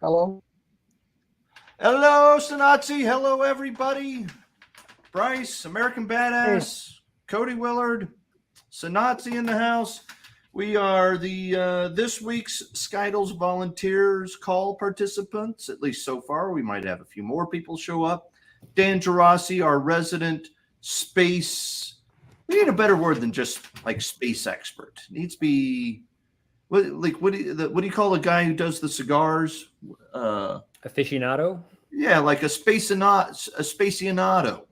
Hello. Hello, Sanazi. Hello, everybody. Bryce, American Hey. Badass, Cody Willard, Sanazi in the house. We are the this week's SKTLs volunteers call participants, at least so far. We might have a few more people show up. Dan Gerasi, our resident space. We need a better word than just like space expert. It needs to be what do you call a guy who does the cigars? Aficionado? Yeah, like a spacianato.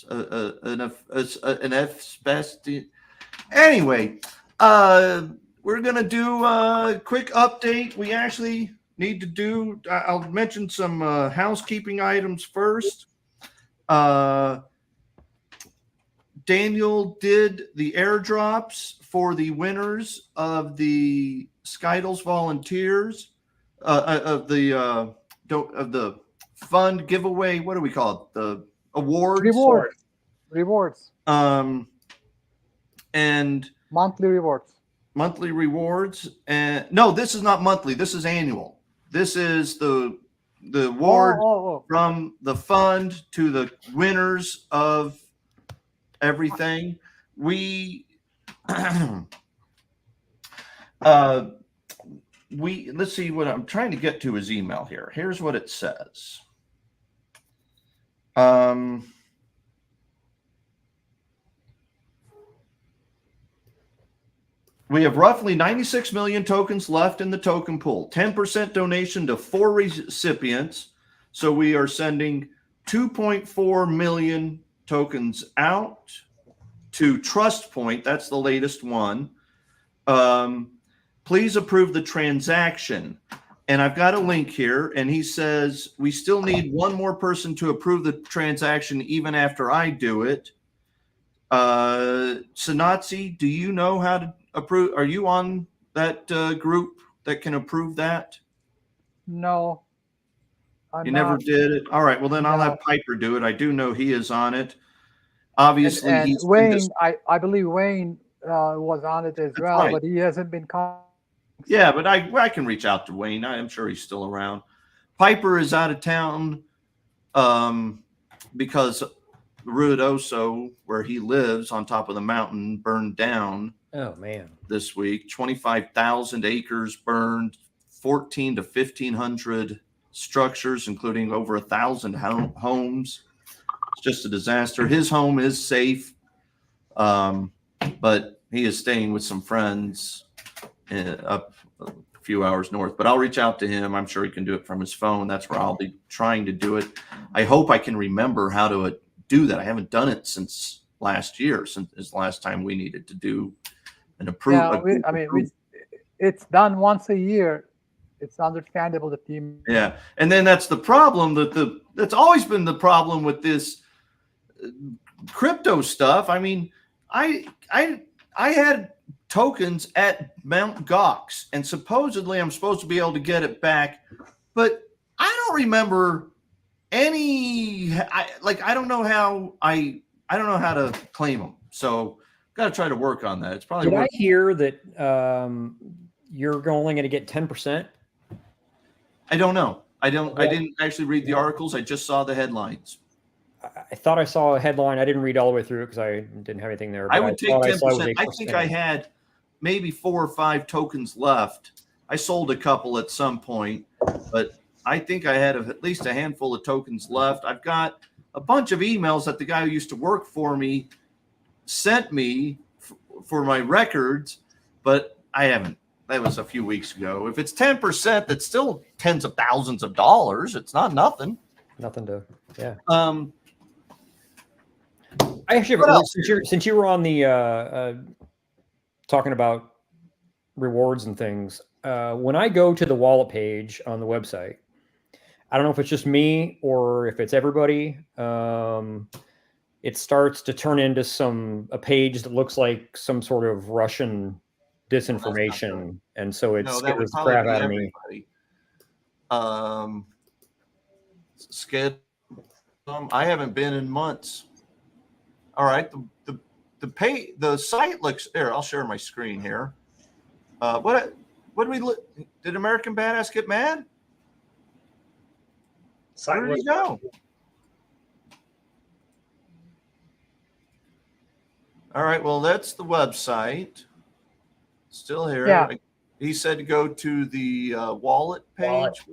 An F spasti. Anyway, we're gonna do a quick update. We actually need to do. I'll mention some housekeeping items first. Daniel did the airdrops for the winners of the SKTLs volunteers of the fund giveaway. What do we call it? The awards. Rewards. And monthly rewards. And no, this is not monthly. This is annual. This is the award from the fund to the winners of everything. We let's see what I'm trying to get to his email here. Here's what it says. We have roughly 96 million tokens left in the token pool. 10% donation to 4 recipients. So we are sending 2.4 million tokens out to Trust Point. That's the latest one. Please approve the transaction. And I've got a link here, and he says we still need one more person to approve the transaction even after I do it. Sanazi, do you know how to approve? Are you on that group that can approve that? No. You never did it? All right, well then I'll have Piper do it. I do know he is on it. Obviously, and Wayne, I believe Wayne was on it as well, right. But he hasn't been Yeah, but I can reach out to Wayne. I'm sure he's still around. Piper is out of town because Ruidoso, where he lives on top of the mountain, burned down. Oh man! This week, 25,000 acres burned, 14 to 1,500 structures, including over 1,000 homes. It's just a disaster. His home is safe, but he is staying with some friends up a few hours north. But I'll reach out to him. I'm sure he can do it from his phone. That's where I'll be trying to do it. I hope I can remember how to do that. I haven't done it since last year, since the last time we needed to do an approval. Yeah, it's done once a year. It's understandable the team. Yeah, and then that's the problem that's always been the problem with this crypto stuff. I mean, I had tokens at Mount Gox, and supposedly I'm supposed to be able to get it back, but I don't remember any. I don't know how to claim them. So got to try to work on that. It's probably. Did I hear that you're only going to get 10%? I don't know. I didn't actually read the articles. I just saw the headlines. I thought I saw a headline. I didn't read all the way through it because I didn't have anything there. I would take 10%. I think I had maybe 4 or 5 tokens left. I sold a couple at some point, but I think I had at least a handful of tokens left. I've got a bunch of emails that the guy who used to work for me sent me for my records, but I haven't. That was a few weeks ago. If it's 10%, that's still tens of thousands of dollars. It's not nothing. Nothing to, yeah. I actually have since you were on the talking about rewards and things. When I go to the wallet page on the website, I don't know if it's just me or if it's everybody. It starts to turn into a page that looks like some sort of Russian disinformation, and so it scares the crap out of me. Scared. I haven't been in months. All right, the site looks there. I'll share my screen here. What Did American Badass get mad? Where did he go? All right, well, that's the website. Still here. Yeah. He said to go to the wallet page.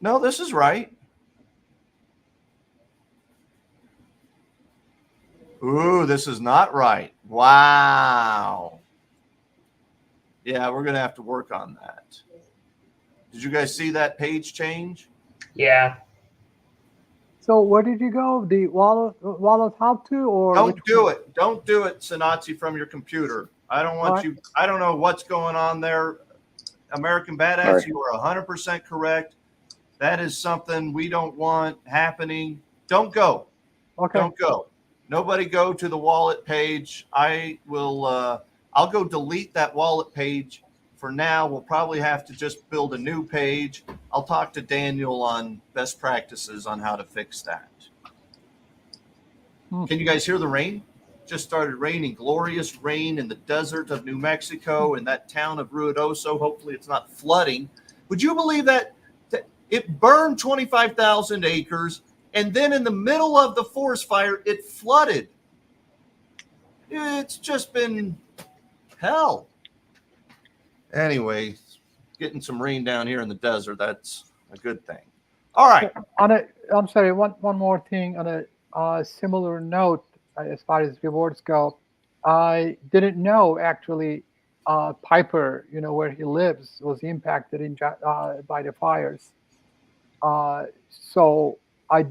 No, this is right. Ooh, this is not right. Wow. Yeah, we're going to have to work on that. Did you guys see that page change? Yeah. So where did you go? The wallet how to or Don't do it. Don't do it, Sanatsi, from your computer. I don't want you. I don't know what's going on there. American Badass, Right. you are 100% correct. That is something we don't want happening. Don't go. Okay. Don't go. Nobody go to the wallet page. I will. I'll go delete that wallet page for now. We'll probably have to just build a new page. I'll talk to Daniel on best practices on how to fix that. Can you guys hear the rain? Just started raining. Glorious rain in the desert of New Mexico in that town of Ruidoso. Hopefully it's not flooding. Would you believe that it burned 25,000 acres, and then in the middle of the forest fire, it flooded? It's just been hell. Anyway, getting some rain down here in the desert, that's a good thing. All right. I'm sorry, one more thing on a similar note as far as rewards go. I didn't know actually Piper, where he lives, was impacted by the fires. So I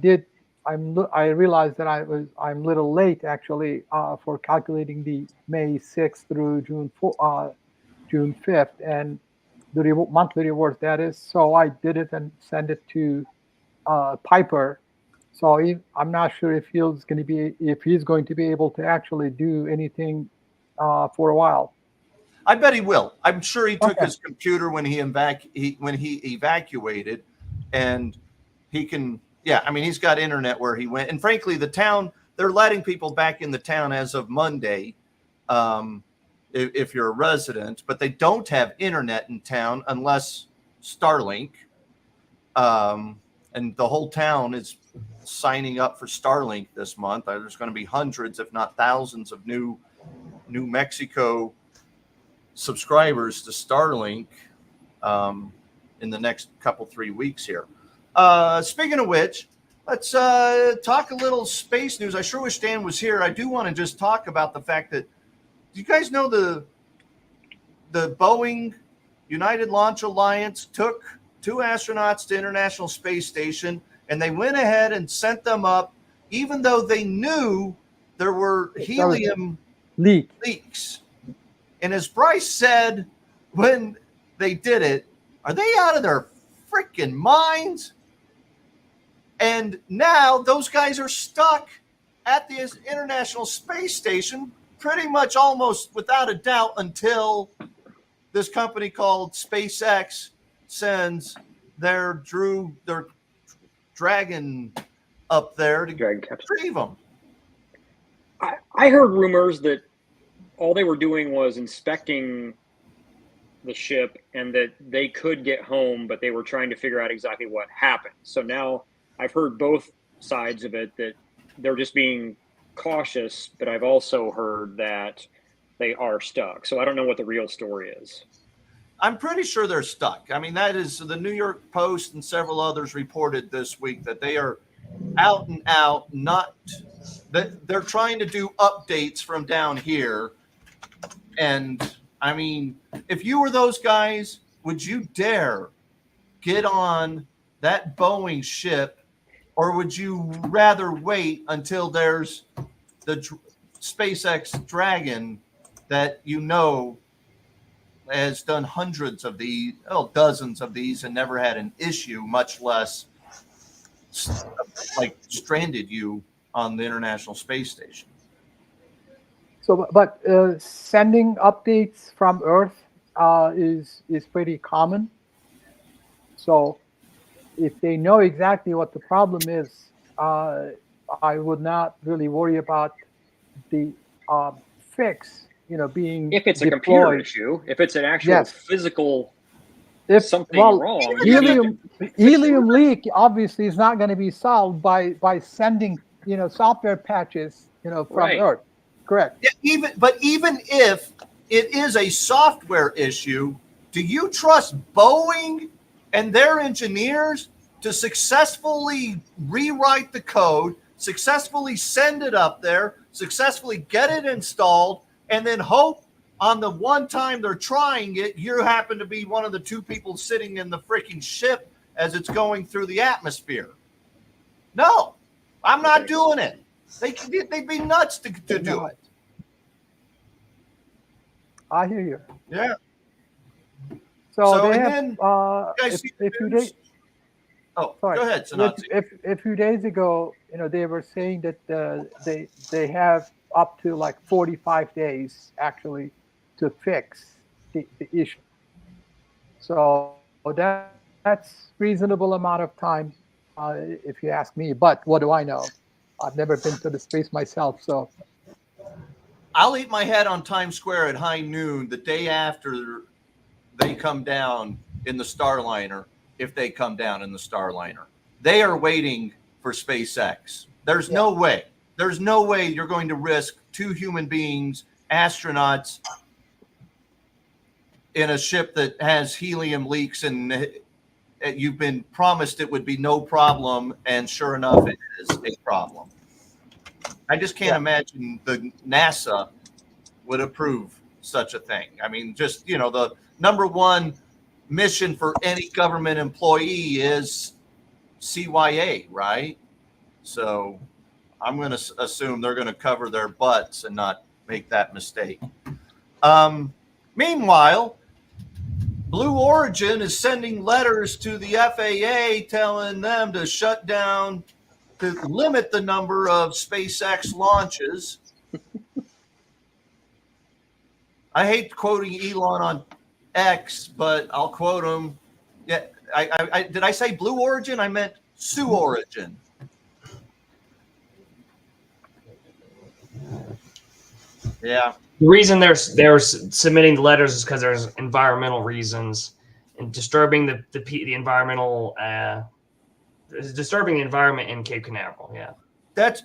realized that I'm a little late actually for calculating the May 6th through June 5th and the monthly rewards, that is. So I did it and sent it to Piper. So I'm not sure if he's going to be able to actually do anything for a while. I bet he will. I'm sure he took his computer when he evacuated, and he can. Yeah, I mean, he's got internet where he went, and frankly, the town, they're letting people back in the town as of Monday, if you're a resident, but they don't have internet in town unless Starlink, and the whole town is signing up for Starlink this month. There's going to be hundreds, if not thousands, of New Mexico subscribers to Starlink in the next couple 3 weeks here. Speaking of which, let's talk a little space news. I sure wish Dan was here. I do want to just talk about the fact that, do you guys know the Boeing United Launch Alliance took 2 astronauts to International Space Station, and they went ahead and sent them up even though they knew there were helium leaks. And as Bryce said when they did it, are they out of their freaking minds? And now those guys are stuck at the International Space Station pretty much almost without a doubt until this company called SpaceX sends their Dragon up there to retrieve them. I heard rumors that all they were doing was inspecting the ship and that they could get home, but they were trying to figure out exactly what happened. So now I've heard both sides of it, that they're just being cautious, but I've also heard that they are stuck. So I don't know what the real story is. I'm pretty sure they're stuck. I mean, that is the New York Post and several others reported this week that they are out and out, they're trying to do updates from down here. And I mean, if you were those guys, would you dare get on that Boeing ship, or would you rather wait until there's the SpaceX Dragon that has done hundreds of these, dozens of these, and never had an issue, much less like stranded you on the International Space Station? So, but sending updates from Earth is pretty common. So, if they know exactly what the problem is, I would not really worry about the fix, being If it's a computer deployed. issue, if it's an actual Yes. physical If something well, wrong, helium leak obviously is not going to be solved by sending software patches from Right. Earth. Correct. Yeah, even if it is a software issue, do you trust Boeing and their engineers to successfully rewrite the code, successfully send it up there, successfully get it installed, and then hope on the one time they're trying it, you happen to be one of the two people sitting in the freaking ship as it's going through the atmosphere? No, I'm not doing it. They'd be nuts to do it. I hear you. Yeah. So they and have then if you did. Oh, Sorry. go ahead, Sanatsi. A few days ago, they were saying that they have up to like 45 days actually to fix the issue. So that's reasonable amount of time, if you ask me. But what do I know? I've never been to the space myself, so. I'll eat my head on Times Square at high noon the day after they come down in the Starliner, if they come down in the Starliner. They are waiting for SpaceX. There's no way. There's no way you're going to risk two human beings, astronauts, in a ship that has helium leaks, and you've been promised it would be no problem, and sure enough, it is a problem. I just can't imagine the NASA would approve such a thing. I mean, just, the number one mission for any government employee is CYA, right? So I'm going to assume they're going to cover their butts and not make that mistake. Meanwhile, Blue Origin is sending letters to the FAA telling them to shut down, to limit the number of SpaceX launches. I hate quoting Elon on X, but I'll quote him. Yeah, I did I say Blue Origin? I meant Sioux Origin. Yeah. The reason they're submitting the letters is because there's environmental reasons and disturbing the environmental disturbing the environment in Cape Canaveral. Yeah, that's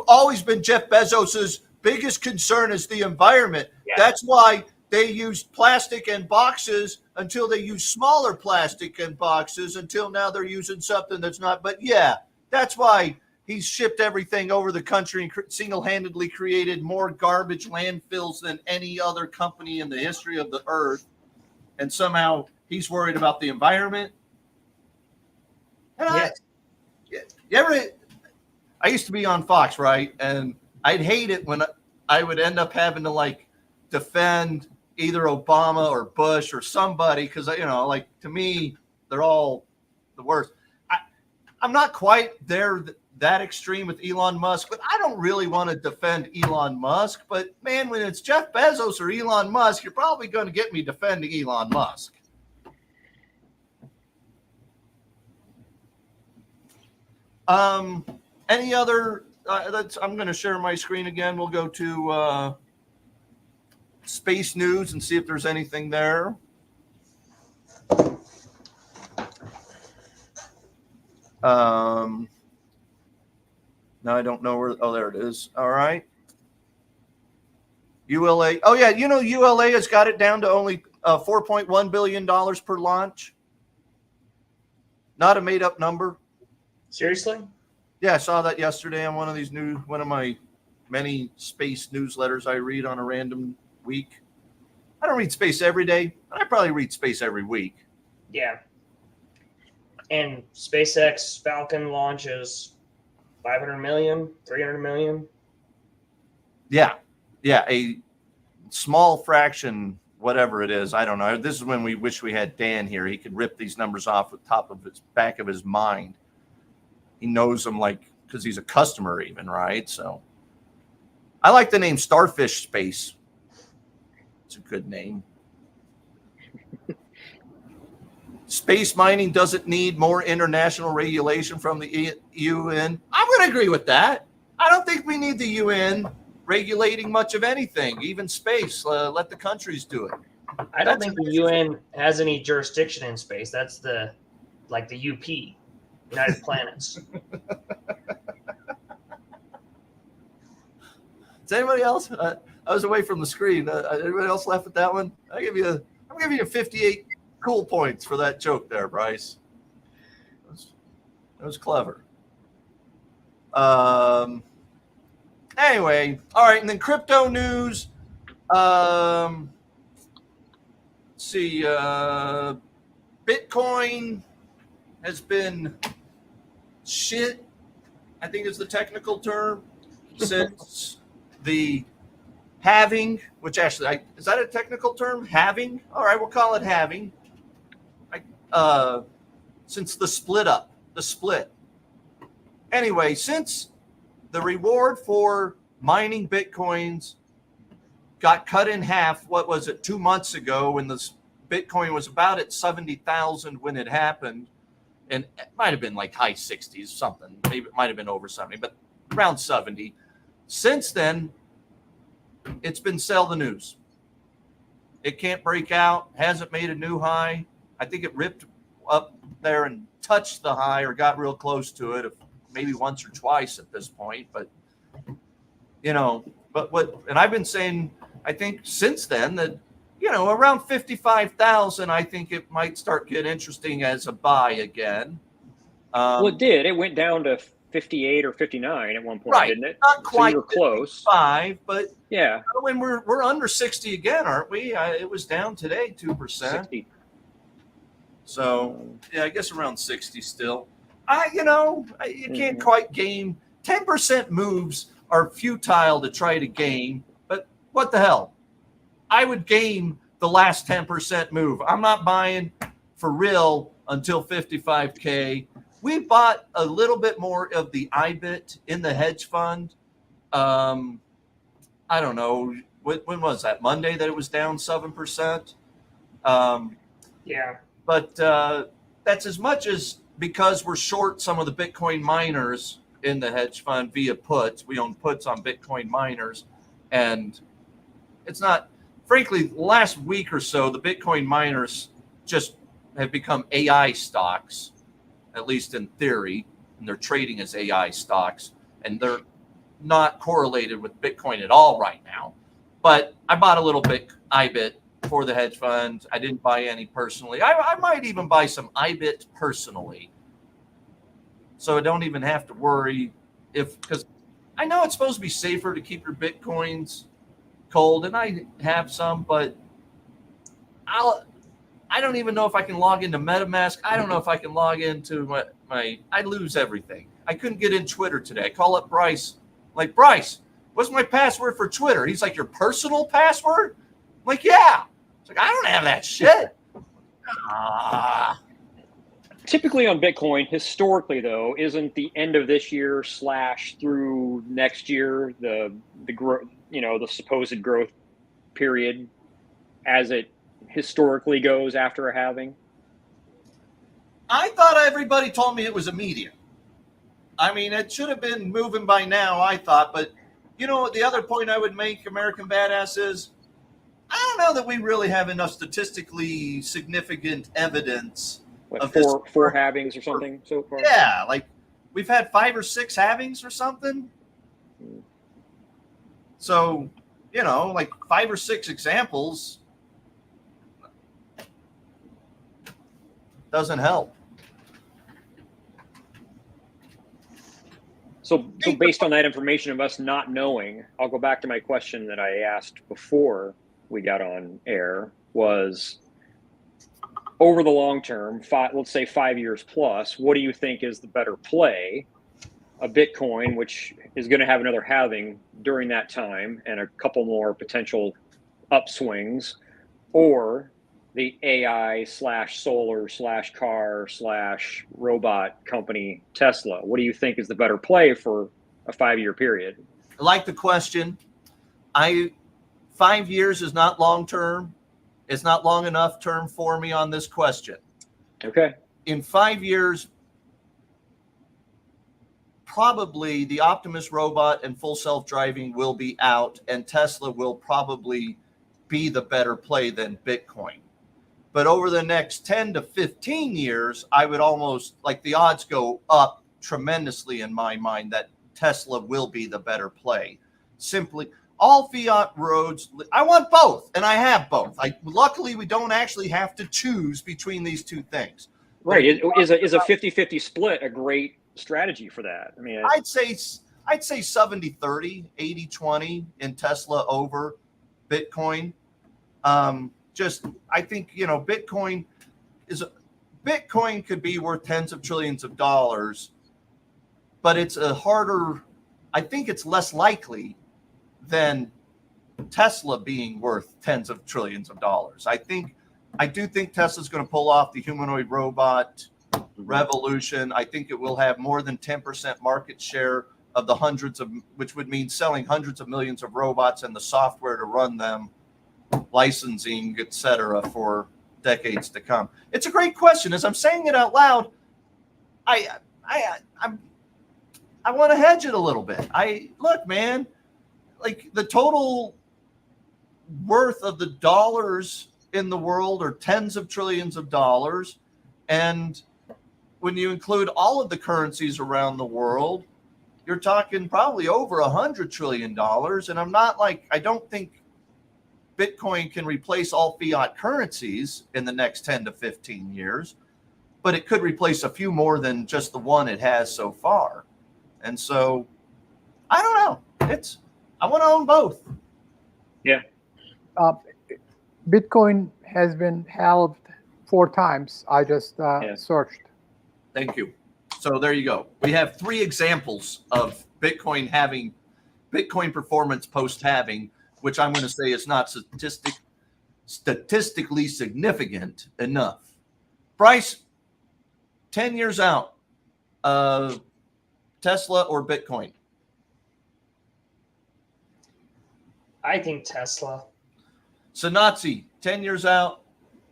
always been Jeff Bezos's biggest concern is the environment. Yeah. That's why they used plastic in boxes until they used smaller plastic in boxes until now they're using something that's not. But yeah, that's why he's shipped everything over the country and single-handedly created more garbage landfills than any other company in the history of the earth. And somehow he's worried about the environment. And I used to be on Fox, right? And I'd hate it when I would end up having to defend either Obama or Bush or somebody because, to me, they're all the worst. I'm not quite there that extreme with Elon Musk, but I don't really want to defend Elon Musk. But man, when it's Jeff Bezos or Elon Musk, you're probably going to get me defending Elon Musk. Any other? I'm going to share my screen again. We'll go to space news and see if there's anything there. No, I don't know where. Oh, there it is. All right. ULA. Oh, yeah. ULA has got it down to only $4.1 billion per launch. Not a made up number. Seriously? Yeah, I saw that yesterday on one of my many space newsletters I read on a random week. I don't read space every day, but I probably read space every week. Yeah. And SpaceX Falcon launches 500 million, 300 million. Yeah. Yeah. A small fraction, whatever it is. I don't know. This is when we wish we had Dan here. He could rip these numbers off the top of his back of his mind. He knows them because he's a customer even, right? So I like the name Starfish Space. It's a good name. Space mining doesn't need more international regulation from the UN. I'm going to agree with that. I don't think we need the UN regulating much of anything, even space. Let the countries do it. I don't think the UN has any jurisdiction in space. That's the UP, United Planets. Is anybody else? I was away from the screen. Anybody else laugh at that one? I'm giving you 58 cool points for that joke there, Bryce. That was clever. Anyway, all right, and then crypto news. Let's see. Bitcoin has been shit, I think is the technical term, since the halving, which actually, is that a technical term? Halving? All right, we'll call it halving. Since the split. Anyway, since the reward for mining Bitcoins got cut in half, what was it, 2 months ago, when the Bitcoin was about at 70,000 when it happened, and it might have been like high 60s, something. Maybe it might have been over 70, but around 70. Since then, it's been sell the news. It can't break out, hasn't made a new high. I think it ripped up there and touched the high or got real close to it, maybe once or twice at this point. But, and I've been saying, I think since then that, around 55,000, I think it might start getting interesting as a buy again. Well, it did. It went down to 58 or 59 at one point, right, didn't it? Not quite. So you were close. 5, but yeah. When we're under 60 again, aren't we? It was down today 2%. 60. So yeah, I guess around 60 still. You can't quite game 10% moves are futile to try to game, but what the hell? I would game the last 10% move. I'm not buying for real until 55K. We bought a little bit more of the IBIT in the hedge fund. I don't know. When was that? Monday that it was down 7%? Yeah. But that's as much as because we're short some of the Bitcoin miners in the hedge fund via puts. We own puts on Bitcoin miners. And it's not, frankly, the last week or so, the Bitcoin miners just have become AI stocks, at least in theory, and they're trading as AI stocks, and they're not correlated with Bitcoin at all right now. But I bought a little bit IBIT for the hedge fund. I didn't buy any personally. I might even buy some IBIT personally, so I don't even have to worry because I know it's supposed to be safer to keep your Bitcoins cold, and I have some, but I don't even know if I can log into MetaMask. I don't know if I can log into my I lose everything. I couldn't get in Twitter today. I call up Bryce. I'm like, Bryce, what's my password for Twitter? He's like, your personal password? I'm like, yeah. It's like, I don't have that shit. Typically on Bitcoin, historically though, isn't the end of this year / through next year the growth, the supposed growth period as it historically goes after a halving? I thought everybody told me it was immediate. I mean, it should have been moving by now, I thought. But, the other point I would make, American Badass, is I don't know that we really have enough statistically significant evidence of four halvings or something so far? Yeah, like we've had 5 or 6 halvings or something. So, like 5 or 6 examples doesn't help. So based on that information of us not knowing, I'll go back to my question that I asked before we got on air, was over the long term, let's say 5 years plus, what do you think is the better play? A Bitcoin, which is going to have another halving during that time and a couple more potential upswings, or the AI /solar /car /robot company Tesla? What do you think is the better play for a 5-year period? I like the question. 5 years is not long term. It's not long enough term for me on this question. Okay. In 5 years, probably the Optimus robot and full self-driving will be out, and Tesla will probably be the better play than Bitcoin. But over the next 10 to 15 years, I would almost like the odds go up tremendously in my mind that Tesla will be the better play. Simply, all fiat roads, I want both, and I have both. Luckily, we don't actually have to choose between these two things. Right. Is a 50-50 split a great strategy for that? I mean, I'd say 70-30, 80-20 in Tesla over Bitcoin. I think, Bitcoin could be worth tens of trillions of dollars, but I think it's less likely than Tesla being worth tens of trillions of dollars. I do think Tesla's going to pull off the humanoid robot revolution. I think it will have more than 10% market share of the which would mean selling hundreds of millions of robots and the software to run them, licensing, etc., for decades to come. It's a great question. As I'm saying it out loud, I want to hedge it a little bit. Look, man, like the total worth of the dollars in the world are tens of trillions of dollars, and when you include all of the currencies around the world, you're talking probably over $100 trillion. And I don't think Bitcoin can replace all fiat currencies in the next 10 to 15 years, but it could replace a few more than just the one it has so far. And so, I don't know. I want to own both. yeah. Bitcoin has been halved 4 times. I just searched. Thank you. So there you go. We have 3 examples of Bitcoin performance post-halving, which I'm going to say is not statistically significant enough. Bryce, 10 years out, Tesla or Bitcoin? I think Tesla. Sanatsi, 10 years out,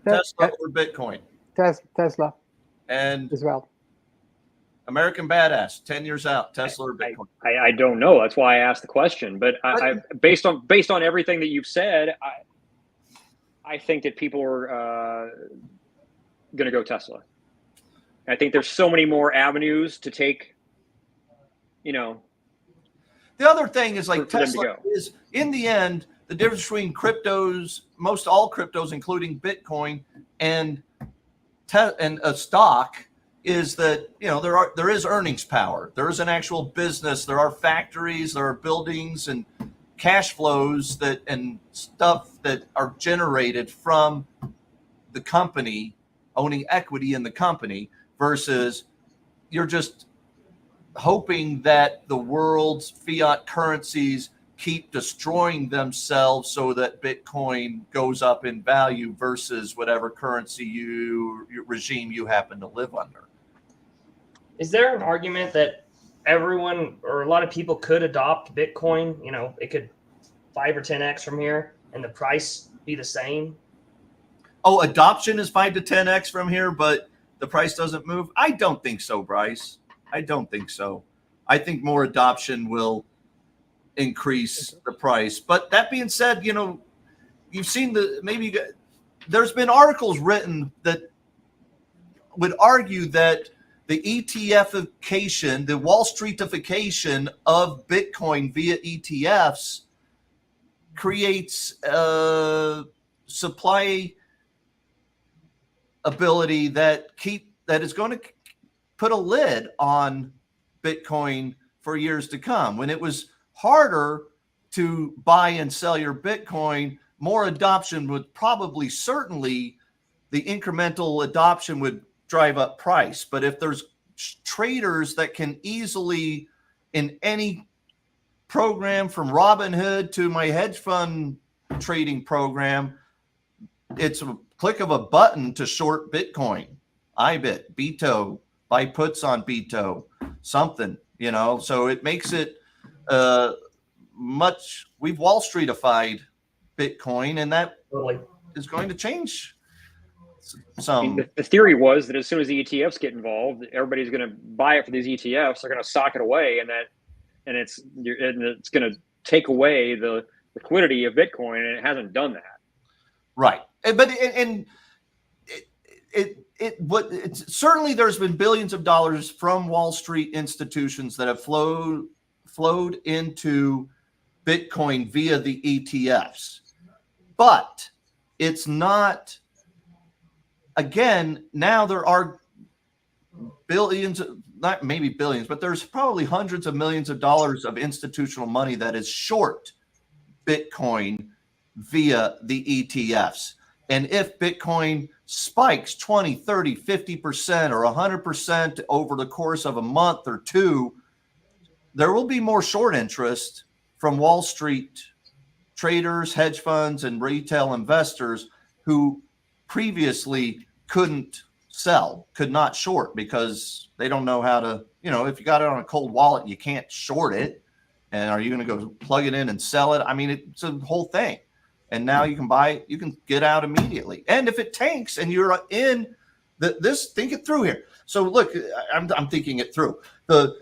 Tesla or Bitcoin? Tesla And as well. American Badass, 10 years out, Tesla or Bitcoin? I don't know. That's why I asked the question. But I based on everything that you've said, I think that people are going to go Tesla. I think there's so many more avenues to take. The other thing is like for them to Tesla go. is, in the end, the difference between cryptos, most all cryptos, including Bitcoin, and a stock is that there is earnings power. There is an actual business. There are factories. There are buildings and cash flows and stuff that are generated from the company owning equity in the company, versus you're just hoping that the world's fiat currencies keep destroying themselves so that Bitcoin goes up in value versus whatever currency regime you happen to live under. Is there an argument that everyone or a lot of people could adopt Bitcoin? It could 5 or 10x from here and the price be the same? Oh, adoption is 5 to 10x from here, but the price doesn't move? I don't think so, Bryce. I don't think so. I think more adoption will increase the price. But that being said, you've seen there's been articles written that would argue that the ETFification, the Wall Streetification of Bitcoin via ETFs creates a supply ability that is going to put a lid on Bitcoin for years to come. When it was harder to buy and sell your Bitcoin, more adoption would certainly the incremental adoption would drive up price. But if there's traders that can easily, in any program from Robinhood to my hedge fund trading program, it's a click of a button to short Bitcoin, IBIT, BITO, buy puts on BITO, something, so it makes it we've Wall Streetified Bitcoin, and that Totally. is going to change I mean, the theory was that as soon as the ETFs get involved, everybody's going to buy it for these ETFs. They're going to sock it away, and it's going to take away the liquidity of Bitcoin, and it hasn't done that. Right, but it's certainly there's been billions of dollars from Wall Street institutions that have flowed into Bitcoin via the ETFs, but it's not. Again, now there are billions, not maybe billions, but there's probably hundreds of millions of dollars of institutional money that is short Bitcoin via the ETFs. And if Bitcoin spikes 20, 30, 50% or 100% over the course of a month or two, there will be more short interest from Wall Street traders, hedge funds, and retail investors who previously couldn't sell, could not short, because they don't know how to, if you got it on a cold wallet, you can't short it. And are you going to go plug it in and sell it? I mean, it's a whole thing. And now you can get out immediately. And if it tanks and you're in think it through here. So look, I'm thinking it through. The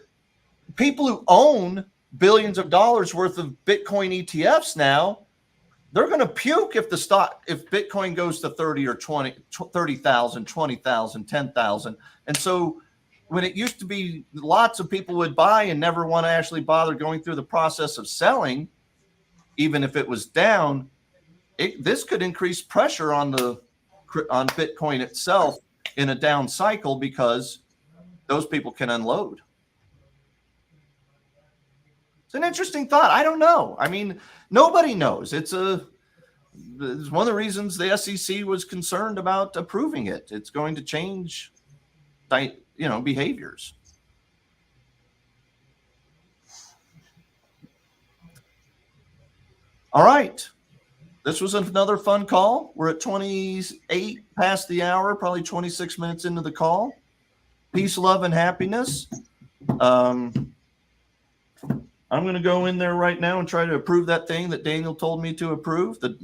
people who own billions of dollars worth of Bitcoin ETFs now, they're going to puke if Bitcoin goes to 30 or 20, 30,000, 20,000, 10,000. And so when it used to be lots of people would buy and never want to actually bother going through the process of selling, even if it was down, this could increase pressure on Bitcoin itself in a down cycle, because those people can unload. It's an interesting thought. I don't know. I mean, nobody knows. It's one of the reasons the SEC was concerned about approving it. It's going to change, behaviors. All right. This was another fun call. We're at 28 past the hour, probably 26 minutes into the call. Peace, love, and happiness. I'm going to go in there right now and try to approve that thing that Daniel told me to approve, the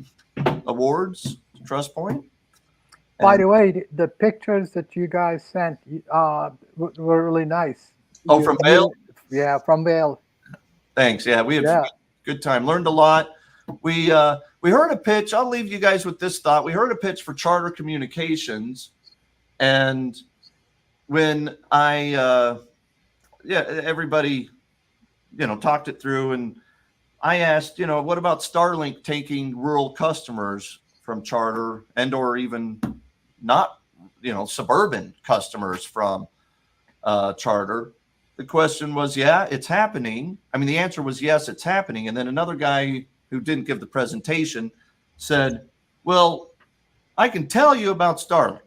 awards, Trust Point. By the way, the pictures that you guys sent were really nice. Oh, from Vail? Yeah, from Vail. Thanks. Yeah, we had a good time. Learned a lot. We heard a pitch. I'll leave you guys with this thought. We heard a pitch for Charter Communications, and when everybody talked it through, and I asked, what about Starlink taking rural customers from Charter, and or even not, suburban customers from Charter? The question was, yeah, it's happening. I mean, the answer was yes, it's happening. And then another guy who didn't give the presentation said, well, I can tell you about Starlink,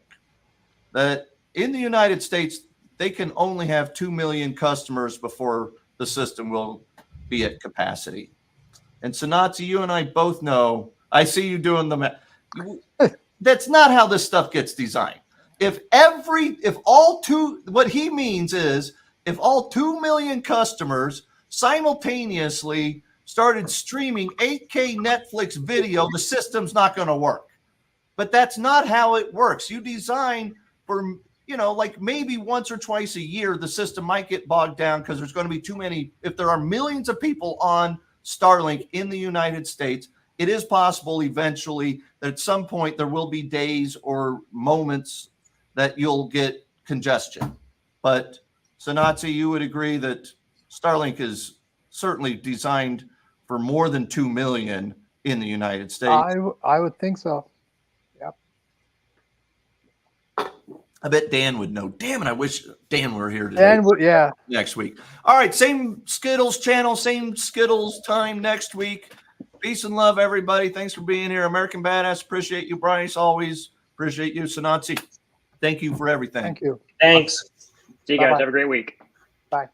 that in the United States, they can only have 2 million customers before the system will be at capacity. And Sanatsi, you and I both know, I see you doing the math. That's not how this stuff gets designed. What he means is, if all 2 million customers simultaneously started streaming 8K Netflix video, the system's not going to work. But that's not how it works. You design for, like maybe once or twice a year, the system might get bogged down because there's going to be too many. If there are millions of people on Starlink in the United States, it is possible eventually that at some point there will be days or moments that you'll get congestion. But Sanatsi, you would agree that Starlink is certainly designed for more than 2 million in the United States. I would think so. Yep. I bet Dan would know. Damn it, I wish Dan were here today. Dan would, yeah. Next week. All right, same Skittles channel, same Skittles time next week. Peace and love, everybody. Thanks for being here. American Badass. Appreciate you, Bryce. Always appreciate you, Sanatsi. Thank you for everything. Thank you. Thanks. See you guys. Bye-bye. Have a great week. Bye.